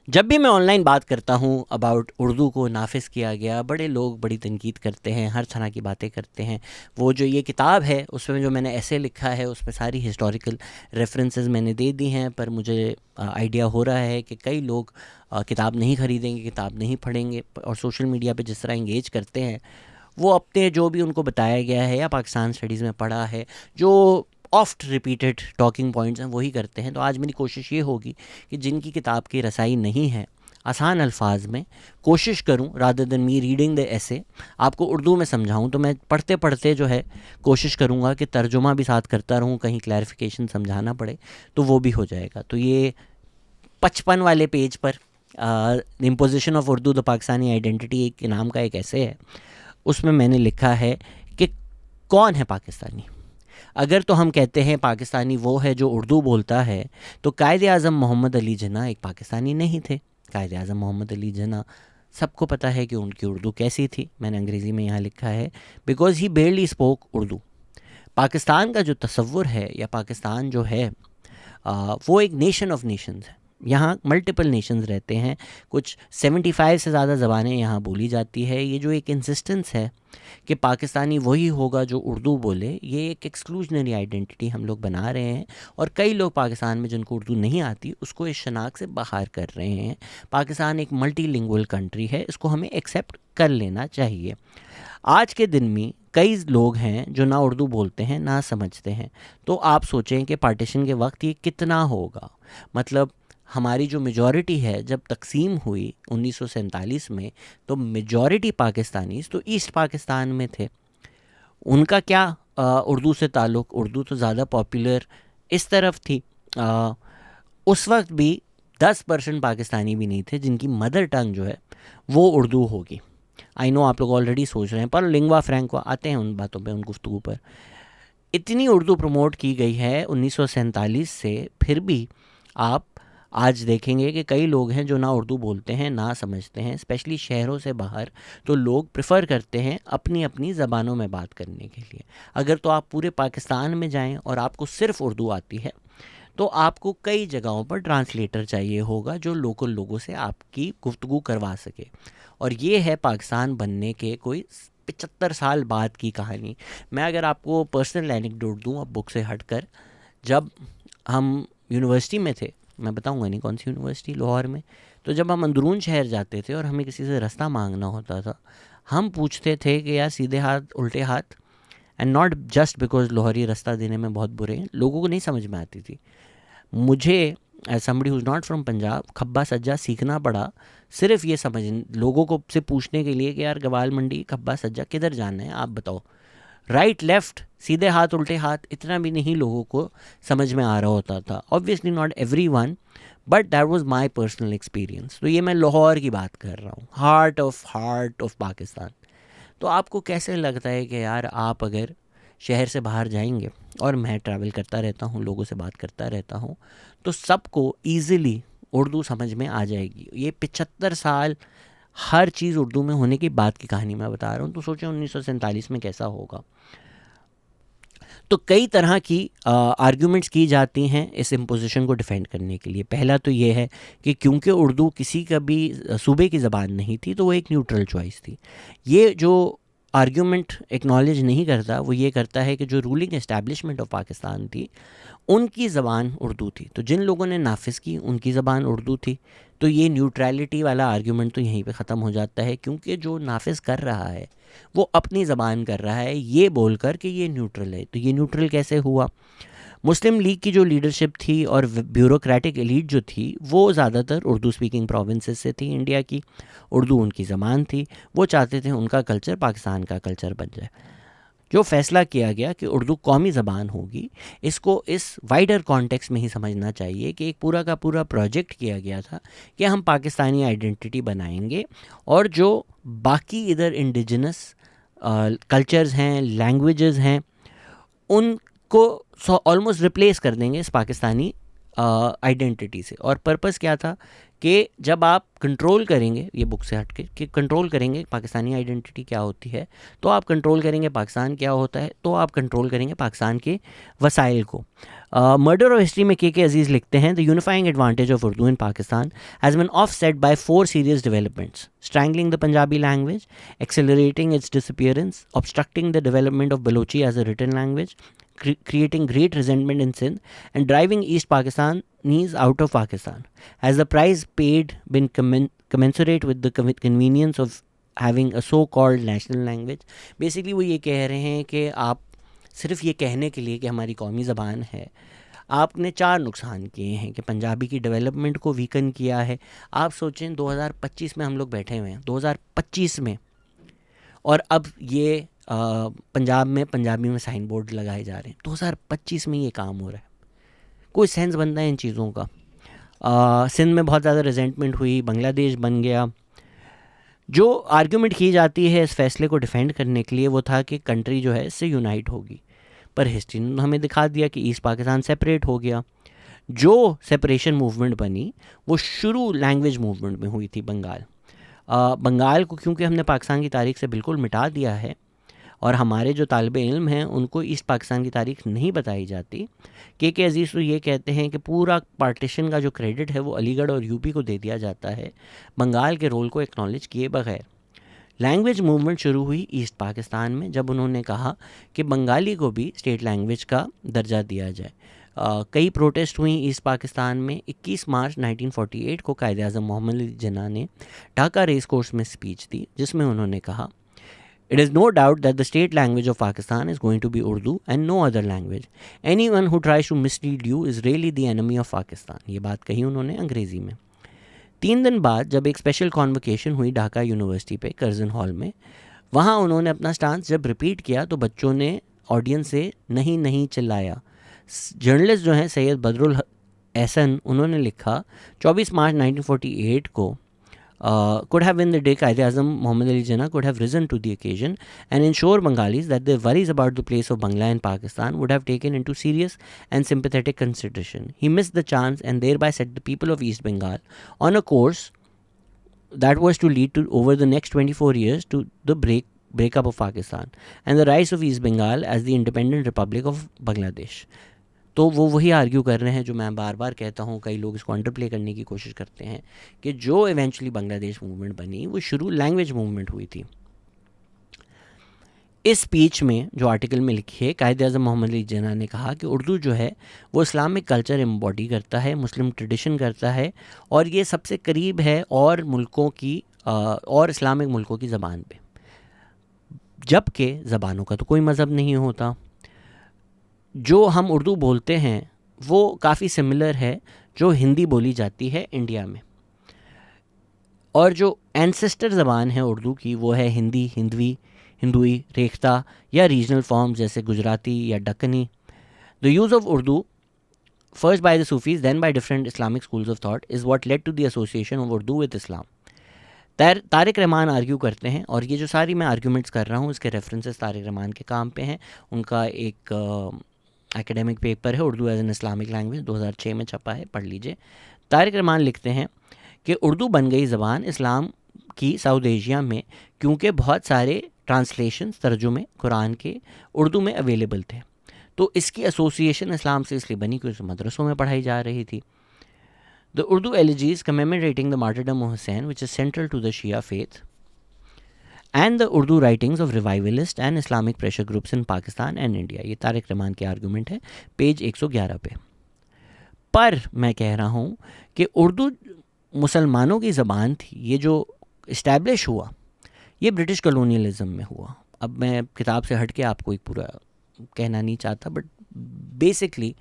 जब भी मैं ऑनलाइन बात करता हूँ अबाउट उर्दू को नाफिज किया गया, बड़े लोग बड़ी तनकीद करते हैं, हर तरह की बातें करते हैं। वो जो ये किताब है उसमें जो मैंने ऐसे लिखा है उसमें सारी हिस्टोरिकल रेफरेंसेस मैंने दे दी हैं, पर मुझे आइडिया हो रहा है कि कई लोग किताब नहीं ख़रीदेंगे, किताब नहीं पढ़ेंगे, और सोशल मीडिया पे जिस तरह इंगेज करते हैं वो अपने जो भी उनको बताया गया है या पाकिस्तान स्टडीज़ में पढ़ा है, जो ऑफ्ट रिपीटेड टॉकिंग पॉइंट्स हैं वही करते हैं। तो आज मेरी कोशिश ये होगी कि जिनकी किताब की रसाई नहीं है, आसान अल्फाज में कोशिश करूं, rather than me reading the ऐसे आपको उर्दू में समझाऊं। तो मैं पढ़ते पढ़ते जो है कोशिश करूंगा कि तर्जुमा भी साथ करता रहूं, कहीं क्लैरिफिकेशन समझाना पड़े तो वो भी हो जाएगा। तो ये 55 वाले पेज पर imposition of Urdu the Pakistani identity एक नाम का एक ऐसे है, उसमें मैंने लिखा है कि कौन है पाकिस्तानी। अगर तो हम कहते हैं पाकिस्तानी वो है जो उर्दू बोलता है, तो कायद आज़म मोहम्मद अली जिन्ना एक पाकिस्तानी नहीं थे। कायद आज़म मोहम्मद अली जिन्ना सबको पता है कि उनकी उर्दू कैसी थी। मैंने अंग्रेज़ी में यहाँ लिखा है because he barely spoke Urdu. Pakistan का जो तसव्वुर है या पाकिस्तान जो है वो एक नेशन ऑफ नेशंस है। यहाँ मल्टीपल नेशंस रहते हैं, कुछ 75 से ज़्यादा ज़बानें यहाँ बोली जाती है। ये जो एक इंसिस्टेंस है कि पाकिस्तानी वही होगा जो उर्दू बोले, ये एक एक्सक्लूजनरी आइडेंटिटी हम लोग बना रहे हैं, और कई लोग पाकिस्तान में जिनको उर्दू नहीं आती उसको इस शनाख्त से बाहर कर रहे हैं। पाकिस्तान एक मल्टीलिंगुअल कंट्री है, इसको हमें एक्सेप्ट कर लेना चाहिए। आज के दिन में कई लोग हैं जो ना उर्दू बोलते हैं ना समझते हैं। तो आप सोचें कि पार्टीशन के वक्त ये कितना होगा। मतलब हमारी जो मेजॉरिटी है, जब तकसीम हुई 1947 में, तो मेजॉरिटी पाकिस्तानीज़ तो ईस्ट पाकिस्तान में थे। उनका क्या उर्दू से ताल्लुक़, उर्दू तो ज़्यादा पॉपुलर इस तरफ थी। उस वक्त भी 10% पाकिस्तानी भी नहीं थे जिनकी मदर टंग जो है वो उर्दू होगी। आई नो आप लोग ऑलरेडी सोच रहे हैं, पर लिंग्वा फ्रैंका आते हैं उन बातों पे, उन गुफ्तगू पर। इतनी उर्दू प्रमोट की गई है 1947 से, फिर भी आप आज देखेंगे कि कई लोग हैं जो ना उर्दू बोलते हैं ना समझते हैं। स्पेशली शहरों से बाहर तो लोग प्रेफर करते हैं अपनी अपनी ज़बानों में बात करने के लिए। अगर तो आप पूरे पाकिस्तान में जाएं और आपको सिर्फ उर्दू आती है, तो आपको कई जगहों पर ट्रांसलेटर चाहिए होगा जो लोकल लोगों से आपकी गुफ्तगू करवा सके। और ये है पाकिस्तान बनने के कोई 75 साल बाद की कहानी। मैं अगर आपको पर्सनल एनेक्डोट दूँ अब बुक से हटकर, जब हम यूनिवर्सिटी में थे, मैं बताऊंगा नहीं कौन सी यूनिवर्सिटी, लाहौर में, तो जब हम अंदरून शहर जाते थे और हमें किसी से रास्ता मांगना होता था, हम पूछते थे कि यार सीधे हाथ उल्टे हाथ। And not just because Lahori रास्ता देने में बहुत बुरे हैं, लोगों को नहीं समझ में आती थी। मुझे as somebody who is not from Punjab खब्बा सज्जा सीखना पड़ा, सिर्फ ये समझ लोगों को से पूछने के लिए कि यार गवाल मंडी खब्बा सज्जा किधर जाना है आप बताओ, राइट लेफ़्ट सीधे हाथ उल्टे हाथ, इतना भी नहीं लोगों को समझ में आ रहा होता था। Obviously not every one, but that was my personal experience. तो ये मैं लाहौर की बात कर रहा हूँ, हार्ट ऑफ पाकिस्तान। तो आपको कैसे लगता है कि यार आप अगर शहर से बाहर जाएंगे, और मैं ट्रैवल करता रहता हूँ, लोगों से बात करता रहता हूँ, तो सबको ईज़िली उर्दू समझ में आ जाएगी। ये 75 साल हर चीज़ उर्दू में होने की बात की कहानी मैं बता रहा हूँ। तो सोचें 1947 में कैसा होगा। तो कई तरह की आर्ग्यूमेंट्स की जाती हैं इस इम्पोजिशन को डिफेंड करने के लिए। पहला तो ये है कि क्योंकि उर्दू किसी का भी सूबे की ज़बान नहीं थी, तो वो एक न्यूट्रल चॉइस थी। ये जो आर्ग्यूमेंट एक्नॉलेज नहीं करता, वो ये करता है कि जो रूलिंग एस्टैब्लिशमेंट ऑफ पाकिस्तान थी उनकी ज़बान उर्दू थी, तो जिन लोगों ने नाफिज की उनकी ज़बान उर्दू थी। तो ये न्यूट्रलिटी वाला आर्ग्यूमेंट तो यहीं पे ख़त्म हो जाता है, क्योंकि जो नाफिज कर रहा है वो अपनी ज़बान कर रहा है ये बोलकर कि ये न्यूट्रल है। तो ये न्यूट्रल कैसे हुआ? मुस्लिम लीग की जो लीडरशिप थी और ब्यूरोक्रेटिक एलीट जो थी वो ज़्यादातर उर्दू स्पीकिंग प्रोविंसेस से थी इंडिया की, उर्दू उनकी ज़बान थी। वो चाहते थे उनका कल्चर पाकिस्तान का कल्चर बन जाए। जो फ़ैसला किया गया कि उर्दू कौमी ज़बान होगी, इसको इस वाइडर कॉन्टेक्स्ट में ही समझना चाहिए कि एक पूरा का पूरा प्रोजेक्ट किया गया था कि हम पाकिस्तानी आइडेंटिटी बनाएंगे, और जो बाकी इधर इंडिजिनस कल्चर्स हैं, लैंग्वेजेस हैं, उनको ऑलमोस्ट रिप्लेस कर देंगे इस पाकिस्तानी आइडेंटिटी से। और पर्पस क्या था कि जब आप कंट्रोल करेंगे, ये बुक से हट के, कि कंट्रोल करेंगे पाकिस्तानी आइडेंटिटी क्या होती है, तो आप कंट्रोल करेंगे पाकिस्तान क्या होता है, तो आप कंट्रोल करेंगे पाकिस्तान के वसाइल को। मर्डर ऑफ हिस्ट्री में के अजीज़ लिखते हैं, the unifying advantage of Urdu in Pakistan has been offset by 4 serious developments: strangling the Punjabi language, accelerating its disappearance, obstructing the development of Balochi as a written language, creating great resentment in Sindh, and driving East Pakistanis out of Pakistan. Has the price paid been commensurate with the convenience of having a so-called national language? Basically वो ये कह रहे हैं कि आप सिर्फ ये कहने के लिए कि हमारी कौमी ज़बान है, आपने 4 नुकसान किए हैं कि पंजाबी की डेवलपमेंट को वीकन किया है। आप सोचें 2025 में हम लोग बैठे हुए हैं, 2025 में, और अब ये पंजाब में पंजाबी में साइन बोर्ड लगाए जा रहे हैं। 2025 में ये काम हो रहा है। कोई सेंस बनता है इन चीज़ों का? सिंध में बहुत ज़्यादा रिजेंटमेंट हुई, बांग्लादेश बन गया। जो आर्ग्यूमेंट की जाती है इस फैसले को डिफेंड करने के लिए वो था कि कंट्री जो है इससे यूनाइट होगी, पर हिस्ट्री ने हमें दिखा दिया कि ईस्ट पाकिस्तान सेपरेट हो गया। जो सेपरेशन मूवमेंट बनी वो शुरू लैंग्वेज मूवमेंट में हुई थी बंगाल। बंगाल को क्योंकि हमने पाकिस्तान की तारीख से बिल्कुल मिटा दिया है और हमारे जो तालिबे इल्म हैं उनको ईस्ट पाकिस्तान की तारीख नहीं बताई जाती, के अजीज़ तो ये कहते हैं कि पूरा पार्टीशन का जो क्रेडिट है वो अलीगढ़ और यूपी को दे दिया जाता है, बंगाल के रोल को एक्नॉलेज किए बगैर। लैंग्वेज मूवमेंट शुरू हुई ईस्ट पाकिस्तान में जब उन्होंने कहा कि बंगाली को भी स्टेट लैंग्वेज का दर्जा दिया जाए। कई प्रोटेस्ट हुई ईस्ट पाकिस्तान में। 21 मार्च 1948 को कायद-ए-आज़म मोहम्मद अली जिन्ना ने ढाका रेस कोर्स में स्पीच दी जिसमें उन्होंने कहा, It is no doubt that the state language of Pakistan is going to be Urdu and no other language. Anyone who tries to mislead you is really the enemy of Pakistan. ये बात कही उन्होंने अंग्रेज़ी में। 3 दिन बाद जब एक स्पेशल कॉन्वोकेशन हुई ढाका यूनिवर्सिटी पे कर्जन हॉल में, वहाँ उन्होंने अपना स्टांस जब रिपीट किया तो बच्चों ने ऑडियंस से नहीं नहीं चिल्लाया। जर्नलिस्ट जो हैं सैयद बदरुल एहसन, उन्होंने लिखा 24 मार्च 1948 को could have been the day Quaid-e-Azam Muhammad Ali Jinnah could have risen to the occasion and ensure Bengalis that their worries about the place of Bangla in Pakistan would have taken into serious and sympathetic consideration. He missed the chance and thereby set the people of East Bengal on a course that was to lead to, over the next 24 years, to the breakup of Pakistan and the rise of East Bengal as the independent republic of Bangladesh. तो वो वही argue कर रहे हैं जो मैं बार बार कहता हूँ, कई लोग इसको अंडरप्ले करने की कोशिश करते हैं कि जो इवेंचुअली बांग्लादेश मूवमेंट बनी वो शुरू लैंग्वेज मूवमेंट हुई थी। इस स्पीच में जो आर्टिकल में लिखी है, कायद-ए-आज़म मोहम्मद अली जिन्ना ने कहा कि उर्दू जो है वो इस्लामिक कल्चर एम्बॉडी करता है, मुस्लिम ट्रेडिशन करता है और ये सबसे करीब है और मुल्कों की और इस्लामिक मुल्कों की ज़बान पे, जबकि ज़बानों का तो कोई मज़हब नहीं होता। जो हम उर्दू बोलते हैं वो काफ़ी सिमिलर है जो हिंदी बोली जाती है इंडिया में, और जो एंसेस्टर ज़बान है उर्दू की वो है हिंदी, हिंदुई, रेख्ता या रीजनल फॉर्म जैसे गुजराती या Dakhani. The use of Urdu first by the Sufis then by different Islamic schools of thought is what led to the association of Urdu with Islam. Tariq Rahman argue करते हैं, और ये जो सारी मैं आर्ग्यूमेंट्स कर रहा हूँ इसके रेफरेंसेस तारिक रहमान के काम पे हैं। उनका एक एकेडमिक पेपर है Urdu as an Islamic language, 2006 में छपा है, पढ़ लीजिए। तारिक रहमान लिखते हैं कि उर्दू बन गई ज़बान इस्लाम की साउथ एशिया में क्योंकि बहुत सारे ट्रांसलेशंस, तर्जुमे कुरान के उर्दू में अवेलेबल थे, तो इसकी एसोसिएशन इस्लाम से इसलिए बनी क्योंकि मदरसों में पढ़ाई जा रही थी। The Urdu elegies commemorating the martyrdom of Hussain which is central to the Shia faith and the Urdu writings of revivalist and Islamic pressure groups in Pakistan and India। ये तारिक रहमान के आर्गूमेंट है पेज 111 पे। पर मैं कह रहा हूँ कि उर्दू मुसलमानों की ज़बान थी। ये जो इस्टेब्लिश हुआ ये ब्रिटिश कॉलोनियलिज्म में हुआ। अब मैं किताब से हट के आपको एक पूरा कहना नहीं चाहता, बट बेसिकली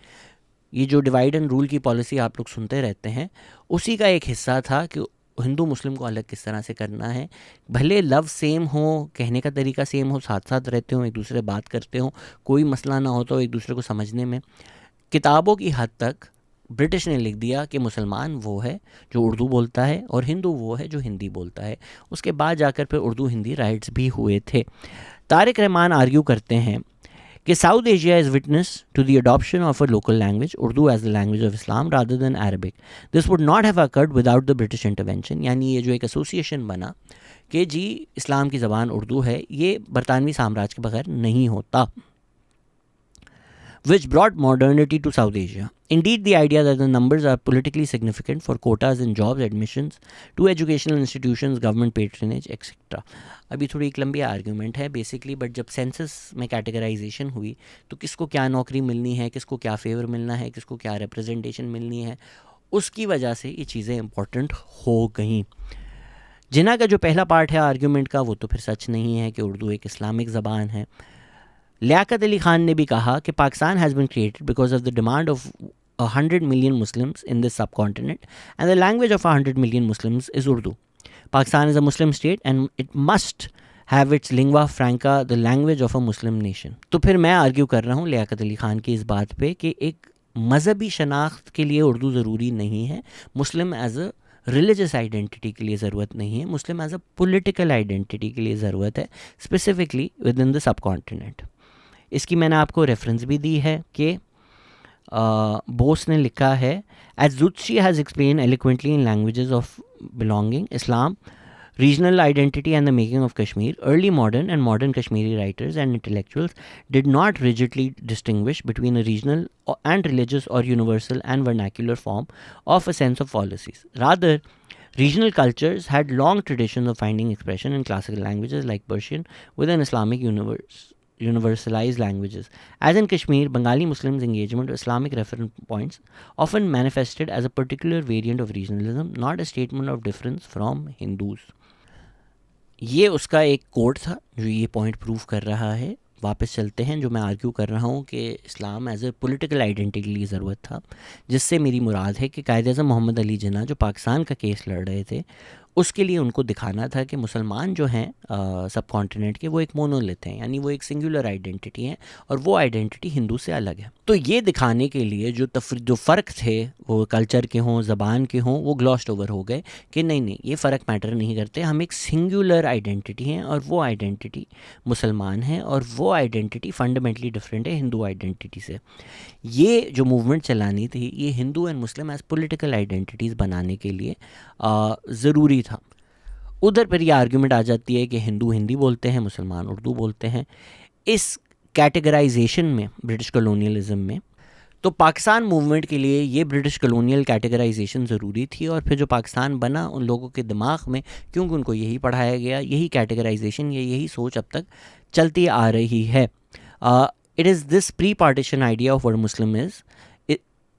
ये जो डिवाइड एंड रूल की पॉलिसी आप लोग सुनते रहते हैं उसी का एक हिस्सा था कि हिंदू मुस्लिम को अलग किस तरह से करना है। भले लव सेम हो, कहने का तरीका सेम हो, साथ साथ रहते हो, एक दूसरे से बात करते हो, कोई मसला ना हो तो एक दूसरे को समझने में। किताबों की हद तक ब्रिटिश ने लिख दिया कि मुसलमान वो है जो उर्दू बोलता है और हिंदू वो है जो हिंदी बोलता है। उसके बाद जाकर फिर उर्दू हिंदी राइट्स भी हुए थे। तारिक रहमान आर्ग्यू करते हैं कि South Asia is witness to the adoption of a local language Urdu as the language of Islam rather than Arabic. This would not have occurred without the British intervention. यानी ये जो एक एसोसिएशन बना कि जी इस्लाम की ज़बान उर्दू है, ये बरतानवी साम्राज्य के बगैर नहीं होता. Which brought modernity to South Asia. Indeed, the idea that the numbers are politically significant for quotas in jobs, admissions to educational institutions, government patronage, etc. अभी थोड़ी एक लंबी आर्ग्यूमेंट है बेसिकली, बट जब सेंसस में कैटेगराइजेशन हुई तो किसको क्या नौकरी मिलनी है, किसको क्या फेवर मिलना है, किसको क्या रिप्रेजेंटेशन मिलनी है, उसकी वजह से ये चीज़ें इंपॉर्टेंट हो गई. जिन्ना का जो पहला पार्ट है आर्ग्यूमेंट का वो तो फिर सच नहीं है कि उर्दू एक इस्लामिक ज़बान है. लियाकत अली खान ने भी कहा कि Pakistan has been created because of the demand of 100 million Muslims in this subcontinent and the language of 100 million Muslims is Urdu. Pakistan is a Muslim state and it must have its lingua franca the language of a Muslim nation. तो फिर मैं argue कर रहा हूँ लियाकत अली खान की इस बात पे कि एक मज़हबी शनाख्त के लिए उर्दू ज़रूरी नहीं है, Muslim as a religious identity के लिए ज़रूरत नहीं है, Muslim as a political identity के लिए ज़रूरत है, specifically within the subcontinent. इसकी मैंने आपको रेफरेंस भी दी है कि बोस ने लिखा है, as Zutshi has explain eloquently in languages of belonging, Islam, regional identity and the making of Kashmir, early modern and modern Kashmiri writers and intellectuals did not rigidly distinguish between a regional and religious or universal and vernacular form of a sense of policies. Rather, regional cultures had long traditions of finding expression in classical languages like Persian within Islamic universalized languages. As in Kashmir, Bengali Muslims' engagement with Islamic reference points often manifested as a particular variant of regionalism, not a statement of difference from Hindus. ये उसका एक code था जो ये point prove कर रहा है. वापस चलते हैं, जो मैं आर्ग्यू कर रहा हूँ कि Islam as a political identity के लिए ज़रूरत था, जिससे मेरी मुराद है कि कायद-ए-आज़म मोहम्मद अली जिन्ना जो पाकिस्तान का केस लड़ रहे थे, उसके लिए उनको दिखाना था कि मुसलमान जो हैं सब कॉन्टिनेंट के वो एक मोनोलिथ हैं, यानी वो एक सिंगुलर आइडेंटिटी हैं और वो आइडेंटिटी हिंदू से अलग है. तो ये दिखाने के लिए जो फ़र्क थे वो कल्चर के हों, ज़बान के हों, वो ग्लॉस्ड ओवर हो गए कि नहीं ये फ़र्क मैटर नहीं करते, हम एक सिंगुलर आइडेंटिटी हैं और वो आइडेंटिटी मुसलमान है और वो आइडेंटिटी फंडामेंटली डिफरेंट है हिंदू आइडेंटिटी से. ये जो मूवमेंट चलानी थी ये Hindu and Muslim as political identities बनाने के लिए ज़रूरी था. उधर पर यह आर्ग्यूमेंट आ जाती है कि हिंदू हिंदी बोलते हैं, मुसलमान उर्दू बोलते हैं. इस कैटेगराइजेशन में ब्रिटिश कॉलोनियलिज्म में तो पाकिस्तान मूवमेंट के लिए ये ब्रिटिश कॉलोनियल कैटेगराइजेशन ज़रूरी थी. और फिर जो पाकिस्तान बना उन लोगों के दिमाग में, क्योंकि उनको यही पढ़ाया गया, यही कैटेगराइजेशन, यही सोच अब तक चलती आ रही है. It is this pre partition idea of what Muslim is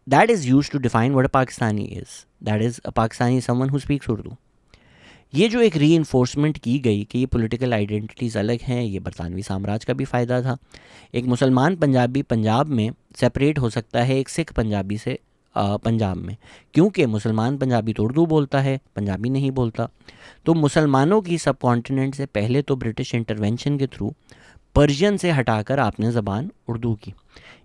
that is used to define what a Pakistani is. That is, a Pakistani is someone who speaks Urdu. ये जो एक रीइंफोर्समेंट की गई कि ये पॉलिटिकल आइडेंटिटीज़ अलग हैं, ये बरतानवी साम्राज्य का भी फ़ायदा था. एक मुसलमान पंजाबी पंजाब में सेपरेट हो सकता है एक सिख पंजाबी से पंजाब में, क्योंकि मुसलमान पंजाबी तो उर्दू बोलता है, पंजाबी नहीं बोलता. तो मुसलमानों की सब कॉन्टिनेंट से पहले तो ब्रिटिश इंटरवेंशन के थ्रू पर्शियन से हटाकर आपने ज़बान उर्दू की.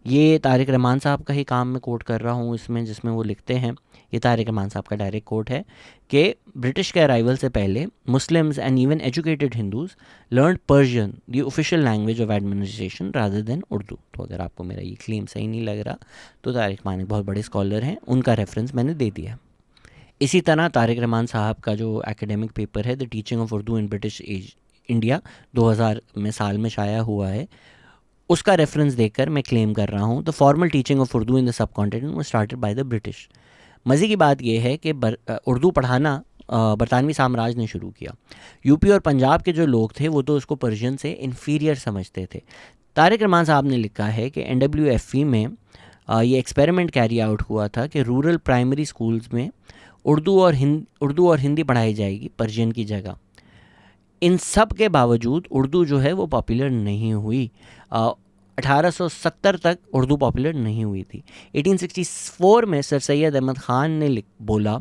ये तारिक रहमान साहब का ही काम मैं कोट कर रहा हूँ इसमें, जिसमें वो लिखते हैं, ये तारिक रहमान साहब का डायरेक्ट कोट है कि ब्रिटिश के अराइवल से पहले Muslims and even educated Hindus learn Persian the official language of administration rather than Urdu. तो अगर आपको मेरा ये क्लेम सही नहीं लग रहा तो तारिक रहमान एक बहुत बड़े स्कॉलर हैं, उनका रेफरेंस मैंने दे दिया. इसी तरह तारिक रहमान साहब का जो एकेडमिक पेपर है the teaching of Urdu in British age India 2000 में साल में शाया हुआ है, उसका रेफरेंस देकर मैं क्लेम कर रहा हूँ the formal teaching of Urdu in the सब continent was started by the British. मज़े की बात यह है कि उर्दू पढ़ाना बरतानवी साम्राज्य ने शुरू किया. यूपी और पंजाब के जो लोग थे वो तो उसको पर्शियन से इन्फीरियर समझते थे. तारिक रहमान साहब ने लिखा है कि NWFE में ये एक्सपेरिमेंट कैरी आउट हुआ था कि रूरल प्राइमरी स्कूल्स में उर्दू और हिंदी पढ़ाई जाएगी पर्शियन की जगह. इन सब के बावजूद उर्दू जो है वो पॉपुलर नहीं हुई. 1870 तक उर्दू पॉपुलर नहीं हुई थी. 1864 में सर सैयद अहमद ख़ान ने बोला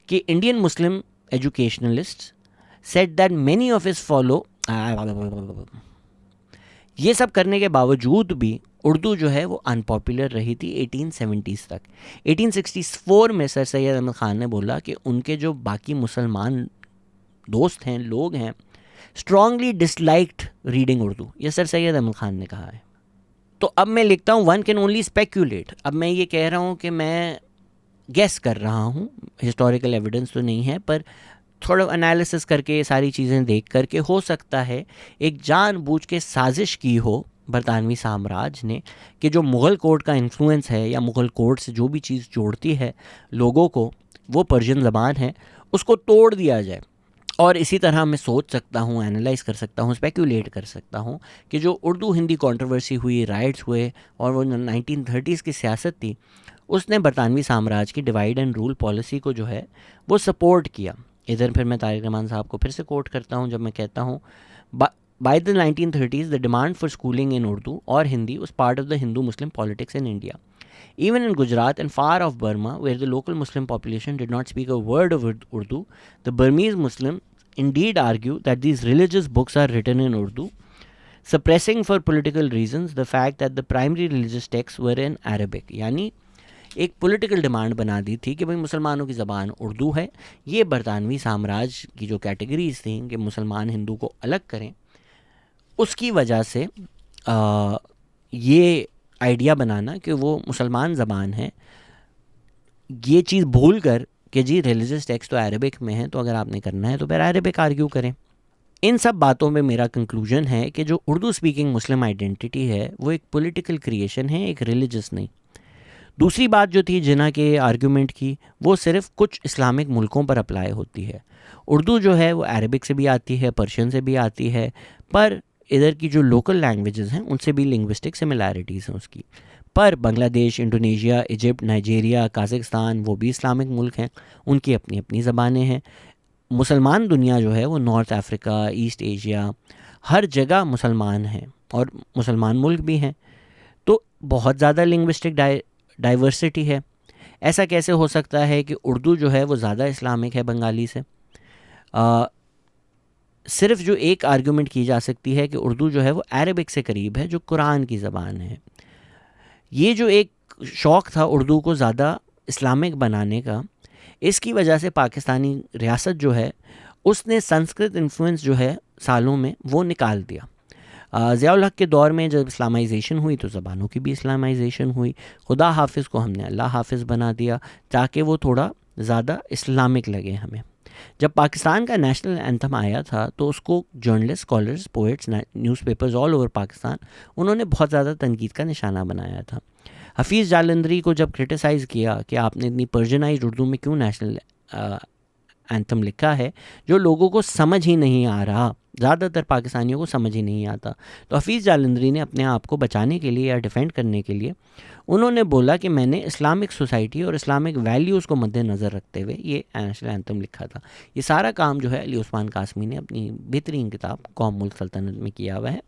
कि Indian Muslim educationalist said that many of his follow. ये सब करने के बावजूद भी उर्दू जो है वो अनपॉपुलर रही थी 1870s तक. 1864 में सर सैयद अहमद ख़ान ने बोला कि उनके जो बाकी मुसलमान दोस्त हैं, लोग हैं, स्ट्रांगली डिसलाइक्ड रीडिंग उर्दू. ये सर सैयद अहमद ख़ान ने कहा है. तो अब मैं लिखता हूँ वन कैन ओनली स्पेक्यूलेट। अब मैं ये कह रहा हूँ कि मैं गेस कर रहा हूँ, हिस्टोरिकल एविडेंस तो नहीं है, पर थोड़ा एनालिसिस करके सारी चीज़ें देख करके हो सकता है एक जानबूझ के साजिश की हो बरतानवी साम्राज्य ने कि जो मुग़ल कोर्ट का इन्फ्लुएंस है या मुग़ल कोर्ट से जो भी चीज़ जोड़ती है लोगों को, वो पर्शियन ज़बान है, उसको तोड़ दिया जाए। और इसी तरह मैं सोच सकता हूँ, एनालाइज़ कर सकता हूँ, स्पेक्यूलेट कर सकता हूँ कि जो उर्दू हिंदी कंट्रोवर्सी हुई, राइट्स हुए और वो 1930s की सियासत थी, उसने बरतानवी साम्राज्य की डिवाइड एंड रूल पॉलिसी को जो है वो सपोर्ट किया। इधर फिर मैं तारिक रहमान साहब को फिर से कोट करता हूँ जब मैं कहता हूँ, by the 1930s the demand for schooling in Urdu और Hindi was part of the Hindu Muslim politics in India. Even in Gujarat and far off Burma, where the local Muslim population did not speak a word of Urdu, the Burmese Muslims indeed argue that these religious books are written in Urdu, suppressing for political reasons the fact that the primary religious texts were in Arabic. यानी एक political demand बना दी थी कि भाई मुसलमानों की ज़बान उर्दू है। ये बरतानवी साम्राज्य की जो कैटेगरीज थी कि मुसलमान हिंदू को अलग करें, उसकी वजह से ये आइडिया बनाना कि वो मुसलमान ज़बान है, ये चीज़ भूल कर कि जी रिलीजियस टेक्स्ट तो अरबिक में है, तो अगर आपने करना है तो फिर अरबिक आर्ग्यू करें। इन सब बातों में मेरा कंक्लूजन है कि जो उर्दू स्पीकिंग मुस्लिम आइडेंटिटी है वो एक पॉलिटिकल क्रिएशन है, एक रिलीजियस नहीं। दूसरी बात जो थी जिन्ना के आर्ग्यूमेंट की, वो सिर्फ कुछ इस्लामिक मुल्कों पर अप्लाई होती है। उर्दू जो है वो अरबिक से भी आती है, पर्शियन से भी आती है, पर इधर की जो लोकल लैंग्वेजेस हैं उनसे भी लिंग्विस्टिक सिमिलैरिटीज़ हैं उसकी। पर बांग्लादेश, इंडोनेशिया, इजिप्ट, नाइजीरिया, काज़ाकिस्तान, वो भी इस्लामिक मुल्क हैं, उनकी अपनी अपनी ज़बानें हैं। मुसलमान दुनिया जो है वो नॉर्थ अफ्रीका, ईस्ट एशिया, हर जगह मुसलमान हैं और मुसलमान मुल्क भी हैं। तो बहुत ज़्यादा लिंग्विस्टिक डाइवर्सिटी है। ऐसा कैसे हो सकता है कि उर्दू जो है वो ज़्यादा इस्लामिक है बंगाली से? सिर्फ जो एक आर्गुमेंट की जा सकती है कि उर्दू जो है वो अरबिक से करीब है, जो कुरान की ज़बान है। ये जो एक शौक़ था उर्दू को ज़्यादा इस्लामिक बनाने का, इसकी वजह से पाकिस्तानी रियासत जो है उसने संस्कृत इन्फ्लुएंस जो है सालों में वो निकाल दिया। ज़ियाउल हक के दौर में जब इस्लामाइजेशन हुई तो ज़बानों की भी इस्लामाइजेशन हुई। खुदा हाफिज़ को हमने अल्लाह हाफिज़ बना दिया ताकि वो थोड़ा ज़्यादा इस्लामिक लगे हमें। जब पाकिस्तान का नेशनल एंथम आया था तो उसको journalist, scholars, poets, newspapers all over Pakistan, उन्होंने बहुत ज़्यादा तनकीद का निशाना बनाया था। हफीज़ जालंधरी को जब क्रिटिसाइज़ किया कि आपने इतनी पर्शियनाइज्ड उर्दू में क्यों नेशनल एंथम लिखा है जो लोगों को समझ ही नहीं आ रहा, ज़्यादातर पाकिस्तानियों को समझ ही नहीं आता, तो हफीज़ जालंधरी ने अपने आप को बचाने के लिए या डिफेंड करने के लिए उन्होंने बोला कि मैंने इस्लामिक सोसाइटी और इस्लामिक वैल्यूज़ को मद्देनज़र रखते हुए ये नेशनल एंथम लिखा था। ये सारा काम जो है अली उस्मान कासमी ने अपनी बेहतरीन किताब कौम मुल्क सल्तनत में किया हुआ है।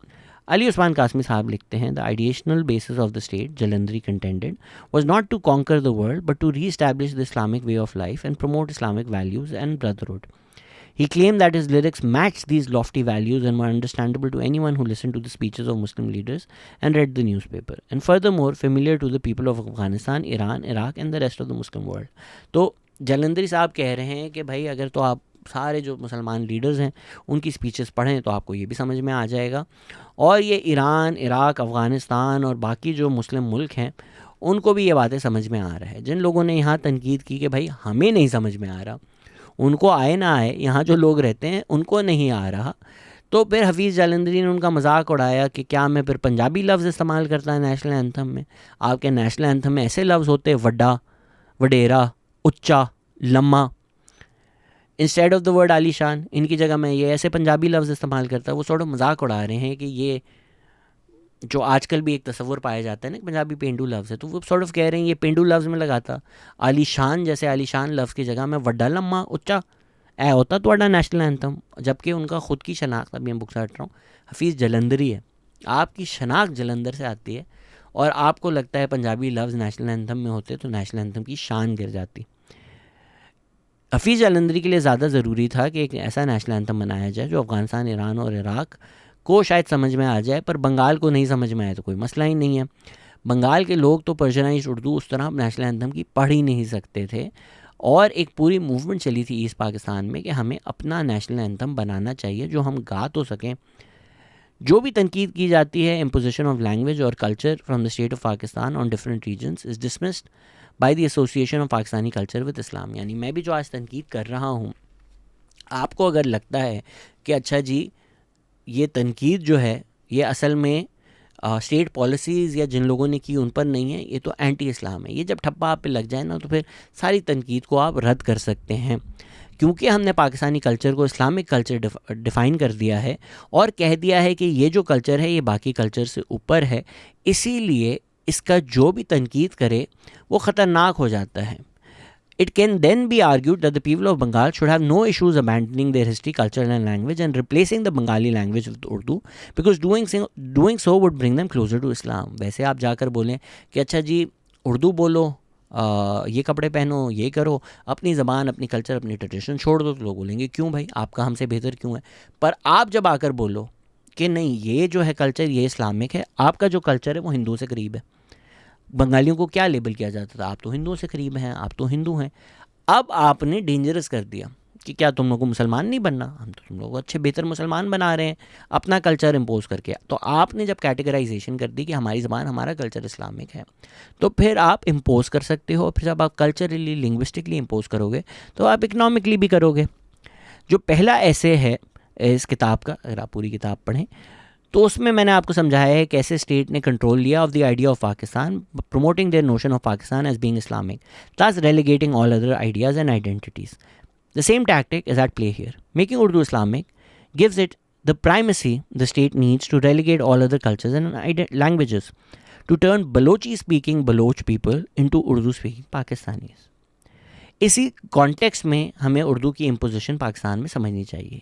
अली उस्मान कासमी साहब लिखते हैं, the ideational basis of the state Jalandhari contended was not to conquer the world but to re-establish the Islamic way of life and promote Islamic values and brotherhood. He claimed that his lyrics matched these lofty values and were understandable to anyone who listened to the speeches of Muslim leaders and read the newspaper, and furthermore familiar to the people of Afghanistan, Iran, Iraq and the rest of the Muslim world. तो जलंधरी साहब कह रहे हैं कि भाई अगर तो आप सारे जो मुसलमान लीडर्स हैं उनकी स्पीचेस पढ़ें तो आपको ये भी समझ में आ जाएगा, और ये ईरान, इराक़, अफ़गानिस्तान और बाकी जो मुस्लिम मुल्क हैं उनको भी ये बातें समझ में आ रहा है। जिन लोगों ने यहाँ तनकीद की कि भाई हमें नहीं समझ में आ रहा, उनको आए ना आए, यहाँ जो लोग रहते हैं उनको नहीं आ रहा, तो फिर हफीज़ जालंधरी ने उनका मजाक उड़ाया कि क्या मैं फिर पंजाबी लफ्ज़ इस्तेमाल करता है नेशनल एंथम में? आपके नेशनल एंथम में ऐसे लफ्ज़ होते हैं वड्डा, वडेरा, उच्चा, लम्मा, इंस्टेड ऑफ द वर्ड आलीशान, इनकी जगह मैं ये ऐसे पंजाबी लफ्ज़ इस्तेमाल करता है। वो थोड़ा मजाक उड़ा रहे हैं कि ये जो आजकल भी एक तस्वुर पाया जाता है ना पंजाबी पेंडू लफ्ज़ है, तो वो सॉर्ट ऑफ कह रहे हैं ये पेंडू लफ्ज़ में लगाता आलीशान, जैसे आलीशान लफ्ज़ की जगह मैं वड्डा, लम्मा, उच्चा ए होता तो वड्डा नेशनल एंथम, जबकि उनका ख़ुद की शनाख्त, अभी मैं बुक साट रहा हूँ, हफीज़ जलंधरी है। आपकी शनाख्त जलंधर से आती है और आपको लगता है पंजाबी लफ्ज़ नेशनल एंथम में होते तो नेशनल एंथम की शान गिर जाती। हफीज़ जालंधरी के लिए ज़्यादा ज़रूरी था कि एक ऐसा नेशनल एंथम बनाया जाए जो अफ़गानिस्तान, ईरान और इराक़ को शायद समझ में आ जाए, पर बंगाल को नहीं समझ में आए तो कोई मसला ही नहीं है। बंगाल के लोग तो पर्शियनाइज्ड उर्दू उस तरह नेशनल एंथम की पढ़ ही नहीं सकते थे, और एक पूरी मूवमेंट चली थी ईस्ट पाकिस्तान में कि हमें अपना नेशनल एंथम बनाना चाहिए जो हम गा तो सकें, जो भी तनकीद की जाती है इम्पोजिशन ऑफ लैंग्वेज और culture from the state of Pakistan on different regions is dismissed by the association of Pakistani culture with Islam. यानी मैं भी जो आज तनकीद कर रहा हूँ, आपको अगर लगता है कि अच्छा जी ये तनकीद जो है ये असल में स्टेट पॉलिसीज़ या जिन लोगों ने की उन पर नहीं है, ये तो एंटी इस्लाम है, ये जब ठप्पा आप पे लग जाए ना तो फिर सारी तनकीद को आप रद्द कर सकते हैं। क्योंकि हमने पाकिस्तानी कल्चर को इस्लामिक कल्चर डिफ़ाइन कर दिया है और कह दिया है कि ये जो कल्चर है ये बाकी कल्चर से ऊपर है, इसीलिए इसका जो भी तनकीद करे वो ख़तरनाक हो जाता है। It can then be argued that the people of Bengal should have no issues abandoning their history, culture and language and replacing the Bengali language with Urdu because doing so would bring them closer to Islam. वैसे आप जाकर बोलें कि अच्छा जी उर्दू बोलो, ये कपड़े पहनो, ये करो, अपनी ज़बान, अपनी कल्चर, अपनी ट्रेडिशन छोड़ दो, तो लोग बोलेंगे क्यों भाई, आपका हमसे बेहतर क्यों है। पर आप जब आकर बोलो कि नहीं ये जो है कल्चर ये इस्लामिक है, आपका जो कल्चर है वो हिंदू से करीब है, बंगालियों को क्या लेबल किया जाता था, आप तो हिंदुओं से करीब हैं, आप तो हिंदू हैं, अब आपने डेंजरस कर दिया कि क्या तुम लोगों को मुसलमान नहीं बनना, हम तो तुम लोगों को अच्छे बेहतर मुसलमान बना रहे हैं अपना कल्चर इम्पोज करके। तो आपने जब कैटेगराइजेशन कर दी कि हमारी ज़बान हमारा कल्चर इस्लामिक है, तो फिर आप इम्पोज कर सकते हो। फिर जब आप कल्चरली लिंग्विस्टिकली इम्पोज करोगे तो आप इकनॉमिकली भी करोगे। जो पहला ऐसे है इस किताब का, अगर आप पूरी किताब पढ़ें तो उसमें मैंने आपको समझाया है कैसे स्टेट ने कंट्रोल लिया of the idea of Pakistan, promoting their notion of Pakistan as being Islamic, thus relegating all other ideas and identities. The same tactic is at play here. Making Urdu Islamic gives it the primacy the state needs to relegate all other cultures and languages, to turn Balochi speaking Baloch people into Urdu speaking Pakistanis. इसी context में हमें उर्दू की imposition Pakistan में समझनी चाहिए।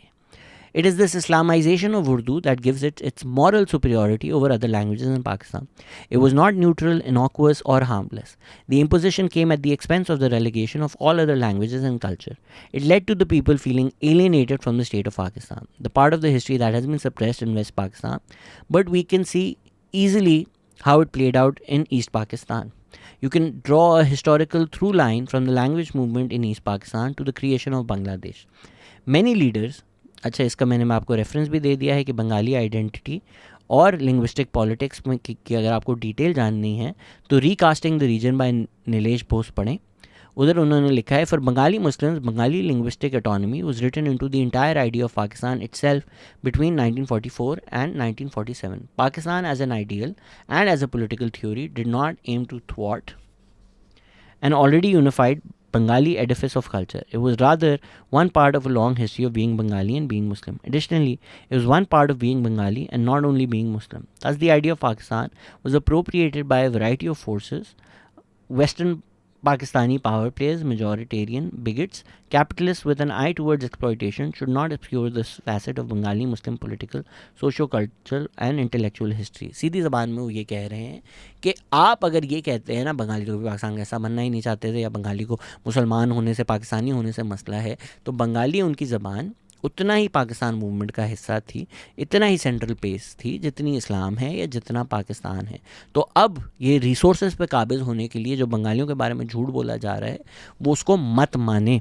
It is this Islamization of Urdu that gives it its moral superiority over other languages in Pakistan. It was not neutral, innocuous or harmless. The imposition came at the expense of the relegation of all other languages and culture. It led to the people feeling alienated from the state of Pakistan, the part of the history that has been suppressed in West Pakistan, but we can see easily how it played out in East Pakistan. You can draw a historical through line from the language movement in East Pakistan to the creation of Bangladesh. Many leaders, अच्छा इसका मैं आपको reference भी दे दिया है कि Bengali identity और linguistic politics में की अगर आपको डिटेल जाननी है तो recasting the region by Neilesh Bose पढ़ें। उधर उन्होंने लिखा है, for Bengali Muslims Bengali linguistic autonomy was written into the entire idea of Pakistan itself between 1944 and 1947। Pakistan as an ideal and as a political theory did not aim to थ्वाट an already unified Bengali edifice of culture. It was rather one part of a long history of being Bengali and being Muslim. Additionally, it was one part of being Bengali and not only being Muslim. Thus, the idea of Pakistan was appropriated by a variety of forces: Western Pakistani power players, majoritarian bigots, capitalists with an eye towards exploitation should not obscure this facet of Bengali Muslim political, socio-cultural and intellectual history. सीधी ज़बान में वो ये कह रहे हैं कि आप अगर ये कहते हैं ना बंगाली लोग पाकिस्तान का ऐसा बनना ही नहीं चाहते थे या बंगाली को मुसलमान होने से पाकिस्तानी होने से मसला है, तो बंगाली उनकी ज़बान उतना ही पाकिस्तान मूवमेंट का हिस्सा थी, इतना ही सेंट्रल पेस थी जितनी इस्लाम है या जितना पाकिस्तान है। तो अब ये रिसोर्सेज पे काबिज होने के लिए जो बंगालियों के बारे में झूठ बोला जा रहा है वो उसको मत माने।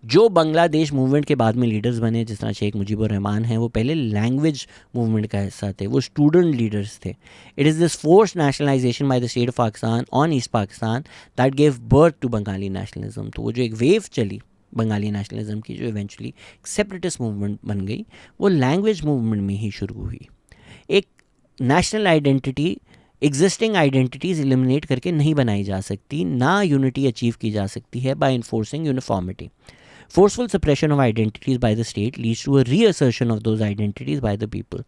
जो बांग्लादेश मूवमेंट के बाद में लीडर्स बने जिस तरह शेख मुजीबुर रहमान हैं, वो पहले लैंग्वेज मूवमेंट का हिस्सा थे, वो स्टूडेंट लीडर्स थे। It is this forced nationalization by the state of Pakistan on East Pakistan that gave birth to Bengali nationalism. तो वो जो एक वेव चली बंगाली नेशनलिज्म की जो इवेंचुअली सेपरेटिस्ट मूवमेंट बन गई, वो लैंग्वेज मूवमेंट में ही शुरू हुई। एक national identity existing identities eliminate करके नहीं बनाई जा सकती, ना यूनिटी अचीव की जा सकती है by enforcing uniformity. Forceful suppression of identities by the state leads to a reassertion of those identities by the people.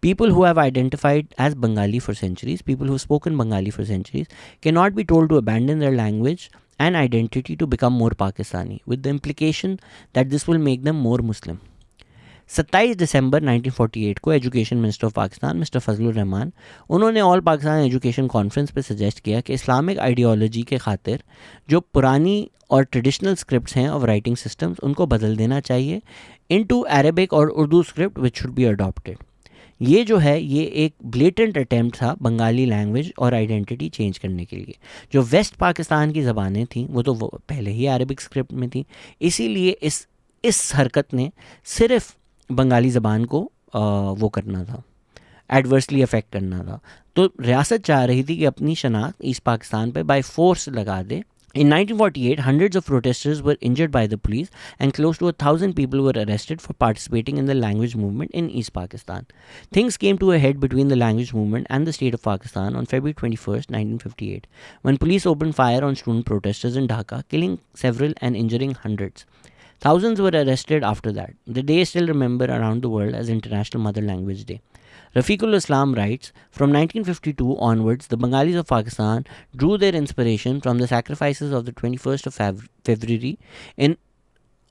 People who have identified as Bengali for centuries, people who have spoken Bengali for centuries, cannot be told to abandon their language and identity to become more Pakistani, with the implication that this will make them more Muslim. 27 दिसंबर 1948 को education minister of Pakistan mister Fazlur Rahman, उन्होंने all Pakistan education conference पे suggest किया कि Islamic ideology के खातिर जो पुरानी और ट्रेडिशनल स्क्रिप्ट्स हैं ऑफ राइटिंग सिस्टम्स उनको बदल देना चाहिए इनटू अरबिक और Urdu script which should be adopted. ये जो है ये एक ब्लेटेंट अटैम्प्ट था बंगाली लैंग्वेज और आइडेंटिटी चेंज करने के लिए। जो वेस्ट पाकिस्तान की ज़बानें थीं वो तो पहले ही अरबिक स्क्रिप्ट में थी, इसीलिए इस हरकत ने सिर्फ बंगाली ज़बान को वो करना था, एडवर्सली अफेक्ट करना था। तो रियासत चाह रही थी कि अपनी शनाख्त ईस्ट पाकिस्तान पे बाय फोर्स लगा दे। In 1948, hundreds of protesters were injured by the police and close to 1,000 people were arrested for participating in the language movement in East Pakistan. Things came to a head between the language movement and the state of Pakistan on February 21st, 1958, when police opened fire on student protesters in Dhaka, killing several and injuring hundreds. Thousands were arrested after that. The day is still remembered around the world as International Mother Language Day. Rafiqul Islam writes, from 1952 onwards, the Bengalis of Pakistan drew their inspiration from the sacrifices of the 21st of February in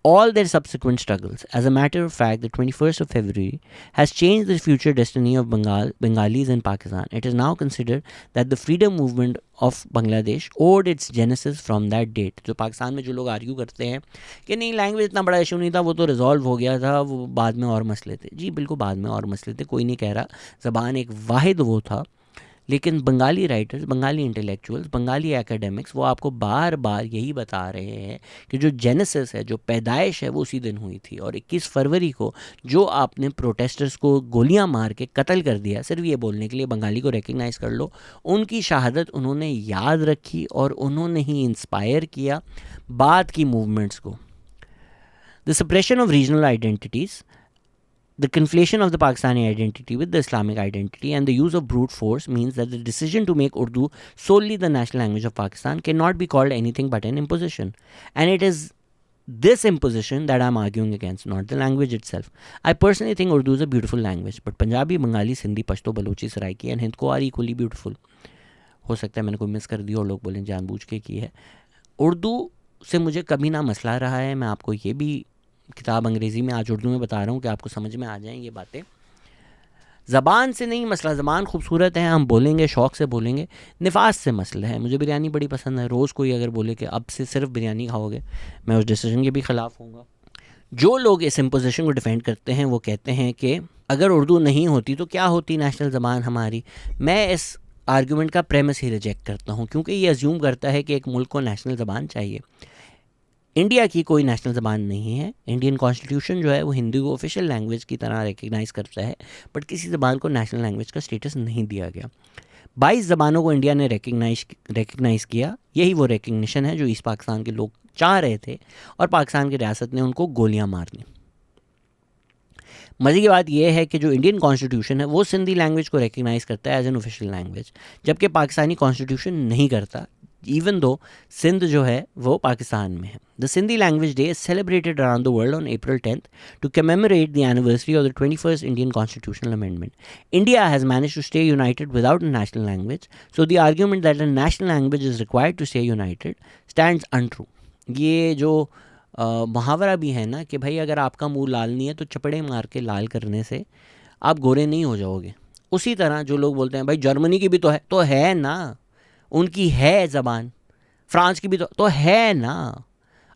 all their subsequent struggles. As a matter of fact, the 21st of February has changed the future destiny of Bengalis in Pakistan. It is now considered that the freedom movement of Bangladesh owed its genesis from that date. जो पाकिस्तान में जो लोग argue करते हैं कि नहीं language इतना बड़ा इशू नहीं था, वो तो रिजॉल्व हो गया था, वो बाद में और मसले थे। जी बिल्कुल बाद में और मसले थे, कोई नहीं कह रहा, ज़बान एक वाहिद वो था। लेकिन Bengali writers, Bengali intellectuals, Bengali academics वो आपको बार बार यही बता रहे हैं कि जो जेनेसिस है, जो पैदाइश है, वो उसी दिन हुई थी। और 21 फरवरी को जो आपने प्रोटेस्टर्स को गोलियां मार के कत्ल कर दिया, सिर्फ ये बोलने के लिए बंगाली को रिकग्नाइज़ कर लो, उनकी शहादत उन्होंने याद रखी और उन्होंने ही इंस्पायर किया बाद की मूवमेंट्स को। The suppression of regional identities, the conflation of the Pakistani identity with the Islamic identity and the use of brute force means that the decision to make Urdu solely the national language of Pakistan cannot be called anything but an imposition. And it is this imposition that I'm arguing against, not the language itself. I personally think Urdu is a beautiful language, but Punjabi, Bengali, Sindhi, Pashto, Balochi, Saraiki and Hindko are equally beautiful. हो सकता है मैंने कोई miss कर दी और लोग बोलें जानबूझ के की है। उर्दू से मुझे कभी ना मसला रहा है। मैं आपको ये भी किताब अंग्रेज़ी में आज उर्दू में बता रहा हूँ कि आपको समझ में आ जाएं ये बातें। ज़बान से नहीं मसला, ज़बान खूबसूरत है, हम बोलेंगे, शौक़ से बोलेंगे। निफास से मसला है। मुझे बिरयानी बड़ी पसंद है, रोज़ कोई अगर बोले कि अब से सिर्फ बिरयानी खाओगे, मैं उस डिसीजन के भी ख़िलाफ़ हूँगा। जो लोग इस इम्पोजिशन को डिफेंड करते हैं वो कहते हैं कि अगर उर्दू नहीं होती तो क्या होती नेशनल ज़बान हमारी। मैं इस आर्गूमेंट का प्रेमिस ही रिजेक्ट करता हूँ, क्योंकि ये अज्यूम करता है कि एक मुल्क को नेशनल ज़बान चाहिए। इंडिया की कोई नेशनल ज़बान नहीं है। इंडियन कॉन्स्टिट्यूशन जो है वो हिंदी को ऑफिशियल लैंग्वेज की तरह रिकग्नाइज़ करता है, बट किसी ज़बान को नेशनल लैंग्वेज का स्टेटस नहीं दिया गया। 22 ज़बानों को इंडिया ने रिकग्नाइज़ किया। यही वो रिकग्निशन है जो ईस्ट पाकिस्तान के लोग चाह रहे थे और पाकिस्तान की रियासत ने उनको गोलियां मार दी। मज़े की बात यह है कि जो इंडियन कॉन्स्टिट्यूशन है वो सिंधी लैंग्वेज को रिकग्नाइज़ करता है एज एन ऑफिशियल लैंग्वेज, जबकि पाकिस्तानी कॉन्स्टिट्यूशन नहीं करता, इवन दो सिंध जो है वो पाकिस्तान में है। The Sindhi language day is celebrated around the world on April 10th to commemorate the anniversary of the 21st Indian constitutional amendment. India has manage to stay united without a national language, so the argument that a national language is required to stay united stands untrue. ये जो मुहावरा भी है ना कि भाई अगर आपका मुंह लाल नहीं है तो चपड़े मार के लाल करने से आप गोरे नहीं हो जाओगे, उसी तरह जो लोग बोलते हैं भाई जर्मनी की भी तो है ना, उनकी है ज़बान, फ्रांस की भी तो है ना।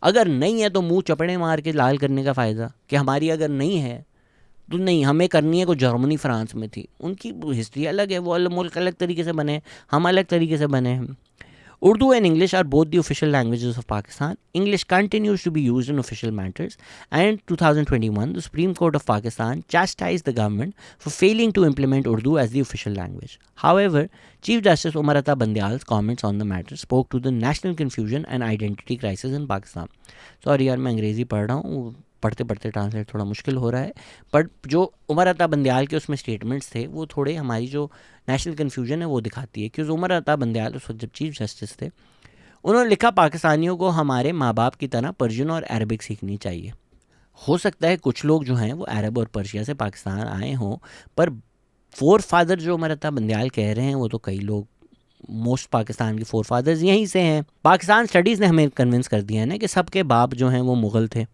अगर नहीं है तो मुंह चपड़े मार के लाल करने का फ़ायदा कि हमारी अगर नहीं है तो नहीं, हमें करनी है। कोई जर्मनी फ्रांस में थी, उनकी हिस्ट्री अलग है, वो मुल्क अलग तरीके से बने, हम अलग तरीके से बने हैं। Urdu and English are both the official languages of Pakistan. English continues to be used in official matters, and in 2021, the Supreme Court of Pakistan chastised the government for failing to implement Urdu as the official language. However, Chief Justice Umar Ata Bandial's comments on the matter spoke to the national confusion and identity crisis in Pakistan. Sorry यार, मैं अंग्रेज़ी पढ़ रहा हूँ, पढ़ते पढ़ते translate थोड़ा मुश्किल हो रहा है, बट जो उमर अता बंदयाल के उसमें स्टेटमेंट्स थे वो थोड़े हमारी जो नेशनल कन्फ्यूजन है वो दिखाती है। क्योंकि उमर अता बंदयाल उस वक्त जब चीफ जस्टिस थे, उन्होंने लिखा पाकिस्तानियों को हमारे माँ बाप की तरह पर्शियन और अरबिक सीखनी चाहिए। हो सकता है कुछ लोग जो हैं वो अरब और पर्शिया से पाकिस्तान आए हों, पर फोर फादर जो उमर अता बंदयाल कह रहे हैं वो तो कई लोग, मोस्ट पाकिस्तान के फोर फादर्स यहीं से हैं। पाकिस्तान स्टडीज़ ने हमें कन्विंस कर दिया है ना कि सबके बाप जो हैं वो मुग़ल थे।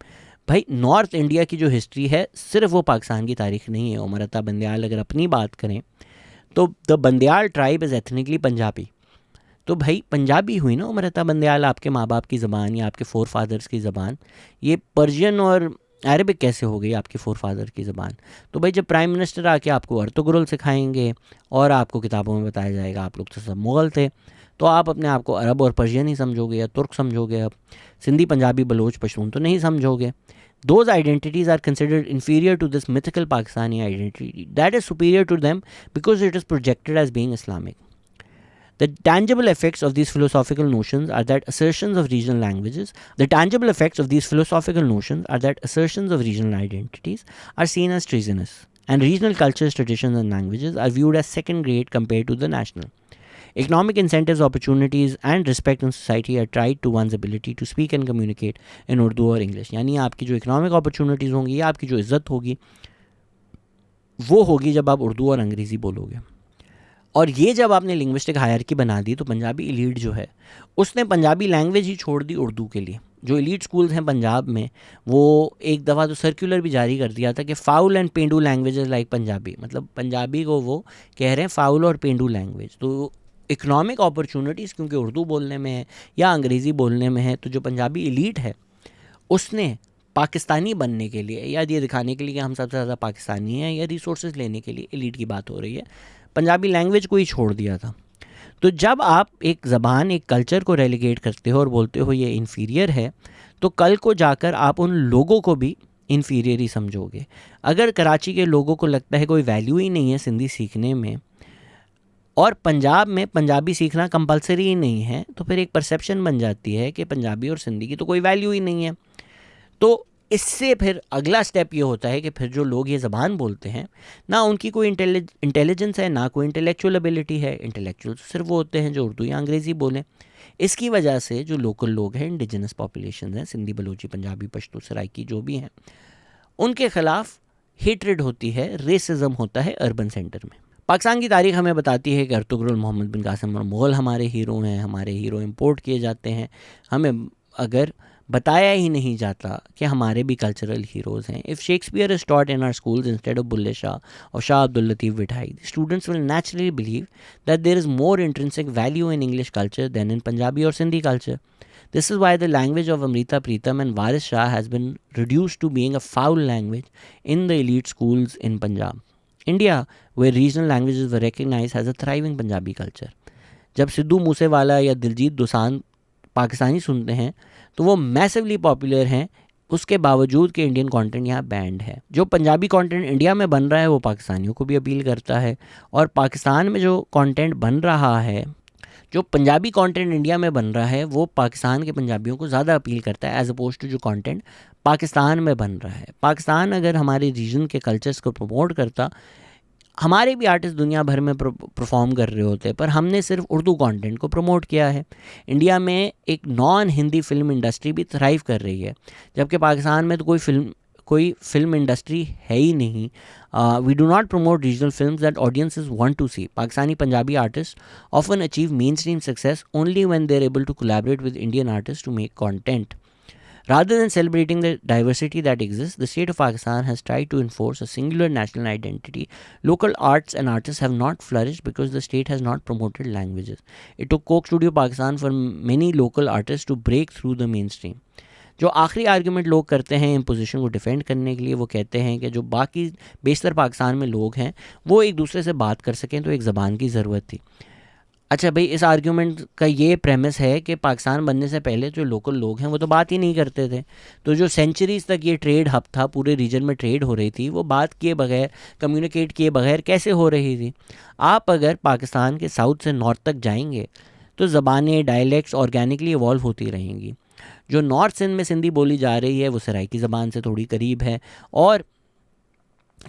भाई नॉर्थ इंडिया की जो हिस्ट्री है सिर्फ वो पाकिस्तान की तारीख नहीं है। उमर अता बंदयाल अगर अपनी बात करें तो the Bandial tribe is ethnically Punjabi, तो भाई पंजाबी हुई ना उमर अता बंदयाल, आपके माँ बाप की ज़बान या आपके फोर फादर्स की ज़बान। ये पर्शियन और अरबिक कैसे हो गई आपके फोर फादर की ज़बान? तो भाई जब प्राइम मिनिस्टर आके आपको अर्तुगरुल सिखाएंगे और आपको किताबों में बताया जाएगा आप लोग तो सब मुग़ल थे, तो आप अपने आप को अरब और पर्शियन ही समझोगे या तुर्क समझोगे। अब सिंधी पंजाबी बलोच पश्तून तो नहीं समझोगे। those identities are considered inferior to this mythical Pakistani identity that is superior to them because it is projected as being Islamic. The tangible effects of these philosophical notions are that assertions of regional languages, the tangible effects of these philosophical notions are that assertions of regional identities are seen as treasonous, and regional cultures, traditions, and languages are viewed as second grade compared to the national. Economic incentives, opportunities, and respect in society are tied to one's ability to speak and communicate in Urdu और English. यानी आपकी जो economic opportunities होंगी या आपकी जो इज़्ज़त होगी वो होगी जब आप उर्दू और अंग्रेज़ी बोलोगे. और ये जब आपने लिंग्विस्टिक हायरकी बना दी तो पंजाबी एलीट जो है उसने पंजाबी लैंग्वेज ही छोड़ दी उर्दू के लिए. जो एलीट स्कूल्स हैं पंजाब में वो एक दफ़ा तो सर्कुलर भी जारी कर दिया था कि foul and paindu languages like Punjabi, मतलब पंजाबी को वो कह रहे हैं फाउल और पेंडू लैंग्वेज. तो इकोनॉमिक अपॉर्चुनिटीज़ क्योंकि उर्दू बोलने में है या अंग्रेज़ी बोलने में है, तो जो पंजाबी एलीट है उसने पाकिस्तानी बनने के लिए या ये दिखाने के लिए कि हम सबसे ज़्यादा पाकिस्तानी हैं या रिसोर्सेज लेने के लिए, एलीट की बात हो रही है, पंजाबी लैंग्वेज को ही छोड़ दिया था. तो जब आप एक ज़बान, एक कल्चर को रेलीगेट करते हो और बोलते हो ये इन्फीरियर है, तो कल को जाकर आप उन लोगों को भी इन्फीरियर ही समझोगे. अगर कराची के लोगों को लगता है कोई वैल्यू ही नहीं है सिंधी सीखने में और पंजाब में पंजाबी सीखना कंपलसरी ही नहीं है, तो फिर एक परसेप्शन बन जाती है कि पंजाबी और सिंधी की तो कोई वैल्यू ही नहीं है. तो इससे फिर अगला स्टेप ये होता है कि फिर जो लोग ये ज़बान बोलते हैं ना उनकी कोई इंटेलिजेंस है ना कोई इंटेलेक्चुअल एबिलिटी है. इंटेलेक्चुअल सिर्फ वो होते हैं जो उर्दू या अंग्रेज़ी बोलें. इसकी वजह से जो लोकल लोग हैं, इंडिजिनस पॉपुलेशन हैं, सिंधी, बलूची, पंजाबी, पश्तो, सराइकी जो भी हैं, उनके ख़िलाफ़ हेट्रेड होती है, रेसिज्म होता है अर्बन सेंटर में. पाकिस्तान की तारीख़ हमें बताती है कि अर्तुगरुल मोहम्मद बिन कासिम और मुग़ल हमारे हीरो हैं, हमारे हीरो इंपोर्ट किए जाते हैं. हमें अगर बताया ही नहीं जाता कि हमारे भी कल्चरल हीरोज़ हैं. If Shakespeare is taught in our schools instead of Bulleh Shah और Shah Abdul Latif Bhittai, students will naturally believe that there is more intrinsic value in English culture than in Punjabi और Sindhi culture. This is why the language of Amrita Pritam and Waris Shah has been reduced to being a foul language in the elite schools in Punjab. India, where regional languages were recognized, has a thriving Punjabi culture. जब सिद्धू मूसेवाला या दिलजीत दोसांझ पाकिस्तानी सुनते हैं तो वो massively popular हैं, उसके बावजूद कि इंडियन कंटेंट यहाँ बैंड है. जो पंजाबी कंटेंट इंडिया में बन रहा है वो पाकिस्तानियों को भी अपील करता है और पाकिस्तान में जो कंटेंट बन रहा है, जो पंजाबी कंटेंट इंडिया में बन रहा है वो पाकिस्तान के पंजाबियों को ज़्यादा अपील करता है एज अपोज टू जो कंटेंट पाकिस्तान में बन रहा है. पाकिस्तान अगर हमारे रीजन के कल्चर्स को प्रमोट करता, हमारे भी आर्टिस्ट दुनिया भर में परफॉर्म कर रहे होते, पर हमने सिर्फ उर्दू कंटेंट को प्रमोट किया है. इंडिया में एक नॉन हिंदी फिल्म इंडस्ट्री भी थ्राइव कर रही है, जबकि पाकिस्तान में तो कोई फिल्म इंडस्ट्री है ही नहीं. We do not promote regional film that audiences want to see. Pakistani Punjabi artist often achieve mainstream success only when they are able to collaborate with Indian artist to make content. Rather than celebrating the diversity that exists, the state of Pakistan has tried to enforce a singular national identity. Local arts and artists have not flourished because the state has not promoted languages. It took Coke Studio Pakistan for many local artists to break through the mainstream. जो आखिरी argument लोग करते हैं imposition को defend करने के लिए, वो कहते हैं कि जो बाकी बेशतर पाकिस्तान में लोग हैं वो एक दूसरे से बात कर सकें तो एक ज़बान की ज़रूरत थी. अच्छा भाई, इस आर्ग्यूमेंट का ये प्रेमिस है कि पाकिस्तान बनने से पहले जो लोकल लोग हैं वो तो बात ही नहीं करते थे. तो जो सेंचुरीज़ तक ये ट्रेड हब था, पूरे रीजन में ट्रेड हो रही थी, वो बात किए बगैर, कम्युनिकेट किए बगैर कैसे हो रही थी. आप अगर पाकिस्तान के साउथ से नॉर्थ तक जाएंगे तो ज़बानें, डायलेक्ट्स ऑर्गेनिकली इवॉल्व होती रहेंगी. जो नॉर्थ सिंध में सिंधी बोली जा रही है वो सराइकी ज़बान से थोड़ी करीब है और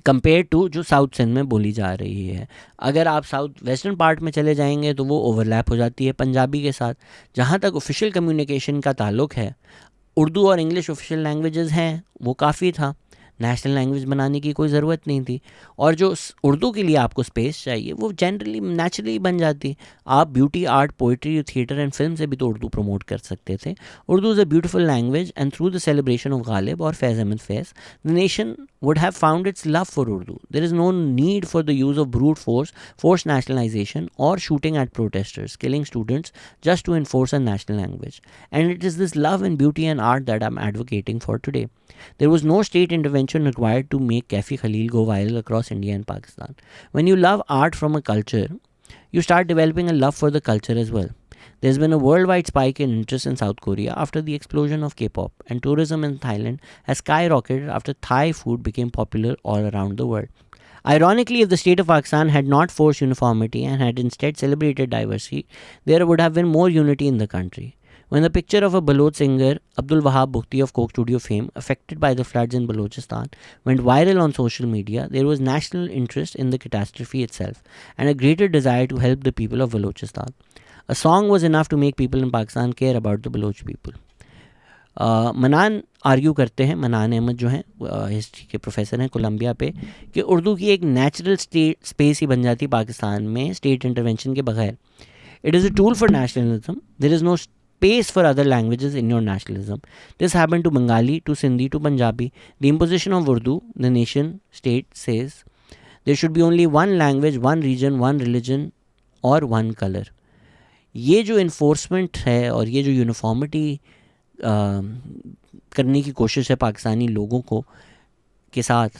कंपेयर टू जो साउथ सिंध में बोली जा रही है. अगर आप साउथ वेस्टर्न पार्ट में चले जाएंगे तो वो ओवरलैप हो जाती है पंजाबी के साथ. जहाँ तक ऑफिशियल कम्युनिकेशन का ताल्लुक़ है, उर्दू और इंग्लिश ऑफिशियल लैंग्वेजेस हैं, वो काफ़ी था. नेशनल लैंग्वेज बनाने की कोई ज़रूरत नहीं थी. और जो उर्दू के लिए आपको स्पेस चाहिए वो जनरली नेचुरली बन जाती. आप beauty, art, poetry, theatre and film से भी तो उर्दू प्रमोट कर सकते थे. Urdu is a beautiful language and through the celebration of Ghalib और Faiz Ahmad Faiz the nation would have found its love for Urdu. There is no need for the use of brute force, forced nationalization or shooting at protesters, killing students just to enforce a national language. And it is this love and beauty and art that I'm advocating for today. There was no state intervention required to make Kaifi Khalil go viral across India and Pakistan. When you love art from a culture, you start developing a love for the culture as well. There's been a worldwide spike in interest in South Korea after the explosion of K-pop, and tourism in Thailand has skyrocketed after Thai food became popular all around the world. Ironically, if the state of Pakistan had not forced uniformity and had instead celebrated diversity, there would have been more unity in the country. When the picture of a Baloch singer, Abdul Wahab Bukti of Coke Studio fame, affected by the floods in Balochistan, went viral on social media, there was national interest in the catastrophe itself and a greater desire to help the people of Balochistan. A song was enough to make people in Pakistan care about the Baloch people. मनान argue करते हैं, मनान अहमद जो हैं history के professor हैं Colombia पे, कि उर्दू की एक नेचुरल स्पेस ही बन जाती पाकिस्तान में स्टेट इंटरवेंशन के बगैर. It is a tool for nationalism. There is no space for other languages in your nationalism. This happened to Bengali, to Sindhi, to Punjabi. The imposition of Urdu, the nation state says there should be only one language, one region, one religion or one color. ये जो enforcement है और ये जो uniformity करने की कोशिश है पाकिस्तानी लोगों को के साथ,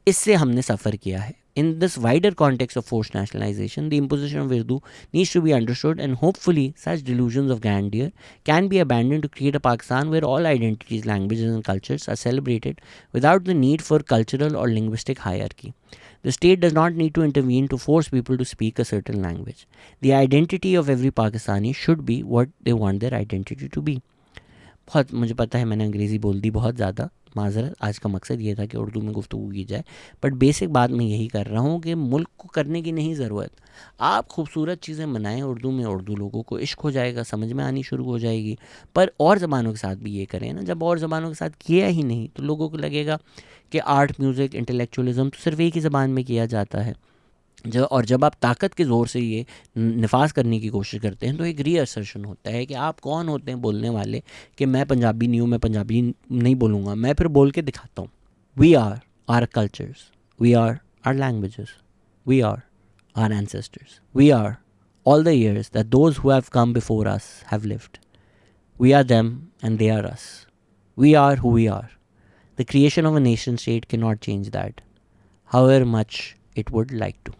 इससे हमने सफ़र किया है. In this wider context of forced nationalization, the imposition of Urdu needs to be understood, and hopefully such delusions of grandeur can be abandoned to create a Pakistan where all identities, languages and cultures are celebrated without the need for cultural or linguistic hierarchy. The state does not need to intervene to force people to speak a certain language. The identity of every Pakistani should be what they want their identity to be. बहुत मुझे पता है मैंने अंग्रेज़ी बोल दी बहुत ज़्यादा, माज़रत. आज का मकसद ये था कि उर्दू में गुफ्तगू की जाए, बट बेसिक बात मैं यही कर रहा हूँ कि मुल्क को करने की नहीं ज़रूरत. आप खूबसूरत चीज़ें बनाएं उर्दू में, उर्दू लोगों को इश्क हो जाएगा, समझ में आनी शुरू हो जाएगी. पर और ज़बानों के साथ भी ये करें ना. जब और ज़बानों के साथ किया ही नहीं तो लोगों को लगेगा कि आर्ट, म्यूज़िक, इंटेलेक्चुअलिज़म तो सिर्फ एक ही ज़बान में किया जाता है. जब आप ताकत के ज़ोर से ये नफाज करने की कोशिश करते हैं तो एक रीअसर्शन होता है कि आप कौन होते हैं बोलने वाले, कि मैं पंजाबी नहीं हूँ, मैं पंजाबी नहीं बोलूँगा, मैं फिर बोल के दिखाता हूँ. We are our cultures, we are our languages, we are our ancestors, we are all the years that those who have come before us have lived. We are them and they are us. We are who we are. The creation of a nation state cannot change that, however much it would like to.